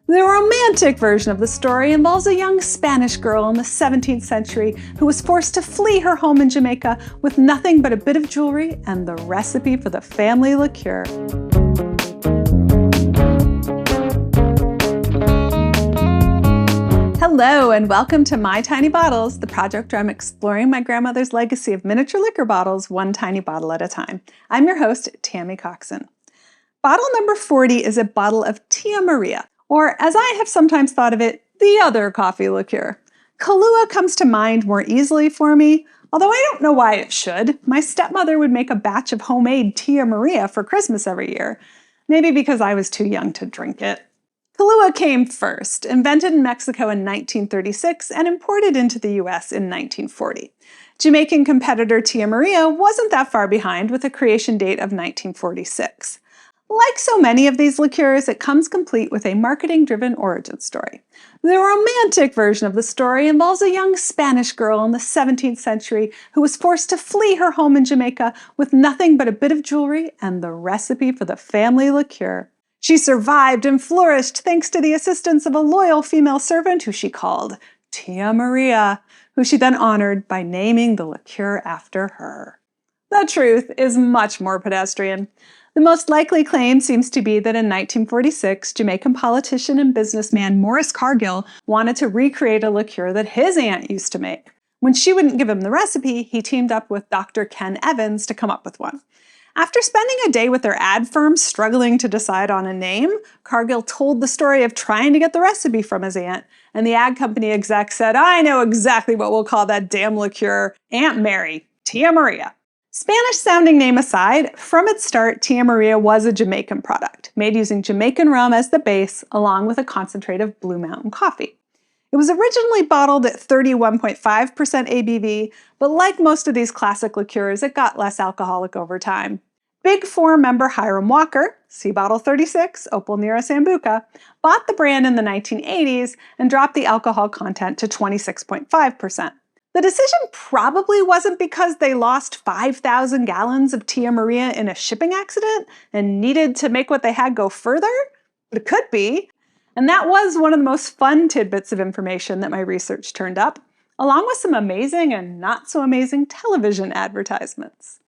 The romantic version of the story involves a young Spanish girl in the 17th century who was forced to flee her home in Jamaica with nothing but a bit of jewelry and the recipe for the family liqueur. Hello and welcome to My Tiny Bottles, the project where I'm exploring my grandmother's legacy of miniature liquor bottles, one tiny bottle at a time. I'm your host, Tammy Coxon. Bottle number 40 is a bottle of Tia Maria, or as I have sometimes thought of it, the other coffee liqueur. Kahlua comes to mind more easily for me, although I don't know why it should. My stepmother would make a batch of homemade Tia Maria for Christmas every year, maybe because I was too young to drink it. Kahlua came first, invented in Mexico in 1936 and imported into the US in 1940. Jamaican competitor Tia Maria wasn't that far behind with a creation date of 1946. Like so many of these liqueurs, it comes complete with a marketing-driven origin story. The romantic version of the story involves a young Spanish girl in the 17th century who was forced to flee her home in Jamaica with nothing but a bit of jewelry and the recipe for the family liqueur. She survived and flourished thanks to the assistance of a loyal female servant who she called Tia Maria, who she then honored by naming the liqueur after her. The truth is much more pedestrian. The most likely claim seems to be that in 1946, Jamaican politician and businessman Maurice Cargill wanted to recreate a liqueur that his aunt used to make. When she wouldn't give him the recipe, he teamed up with Dr. Ken Evans to come up with one. After spending a day with their ad firm struggling to decide on a name, Cargill told the story of trying to get the recipe from his aunt, and the ad company exec said, "I know exactly what we'll call that damn liqueur, Aunt Mary, Tia Maria." Spanish-sounding name aside, from its start, Tia Maria was a Jamaican product, made using Jamaican rum as the base, along with a concentrate of Blue Mountain coffee. It was originally bottled at 31.5% ABV, but like most of these classic liqueurs, it got less alcoholic over time. Big Four member Hiram Walker, see bottle 36, Opal Nera Sambuca, bought the brand in the 1980s and dropped the alcohol content to 26.5%. The decision probably wasn't because they lost 5,000 gallons of Tia Maria in a shipping accident and needed to make what they had go further, but it could be. And that was one of the most fun tidbits of information that my research turned up, along with some amazing and not so amazing television advertisements.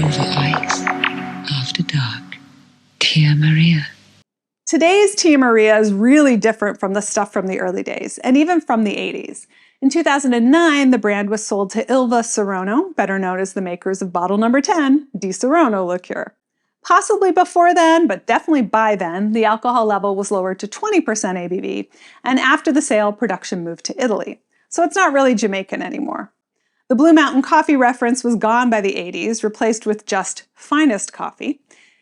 Over ice, after dark, Tia Maria. Today's Tia Maria is really different from the stuff from the early days, and even from the 80s. In 2009, the brand was sold to Ilva Serrano, better known as the makers of bottle number 10, Di Serrano liqueur. Possibly before then, but definitely by then, the alcohol level was lowered to 20% ABV, and after the sale, production moved to Italy. So it's not really Jamaican anymore. The Blue Mountain coffee reference was gone by the 80s, replaced with just Finest Coffee.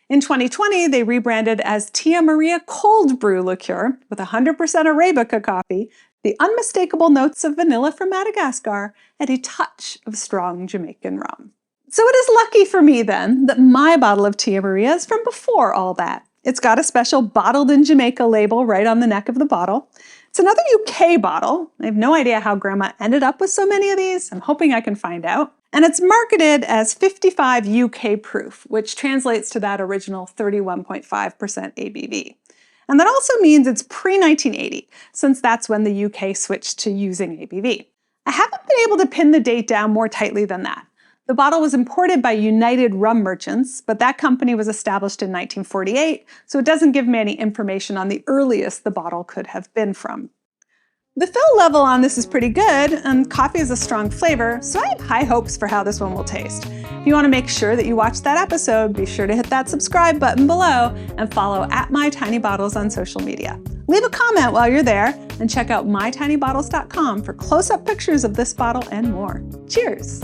In 2020, they rebranded as Tia Maria Cold Brew Liqueur with 100% Arabica coffee, the unmistakable notes of vanilla from Madagascar, and a touch of strong Jamaican rum. So it is lucky for me then that my bottle of Tia Maria is from before all that. It's got a special bottled in Jamaica label right on the neck of the bottle. It's another UK bottle. I have no idea how Grandma ended up with so many of these. I'm hoping I can find out. And it's marketed as 55 UK proof, which translates to that original 31.5% ABV. And that also means it's pre-1980, since that's when the UK switched to using ABV. I haven't been able to pin the date down more tightly than that. The bottle was imported by United Rum Merchants, but that company was established in 1948, so it doesn't give me any information on the earliest the bottle could have been from. The fill level on this is pretty good, and coffee is a strong flavor, so I have high hopes for how this one will taste. If you want to make sure that you watch that episode, be sure to hit that subscribe button below and follow @MyTinyBottles on social media. Leave a comment while you're there, and check out mytinybottles.com for close-up pictures of this bottle and more. Cheers!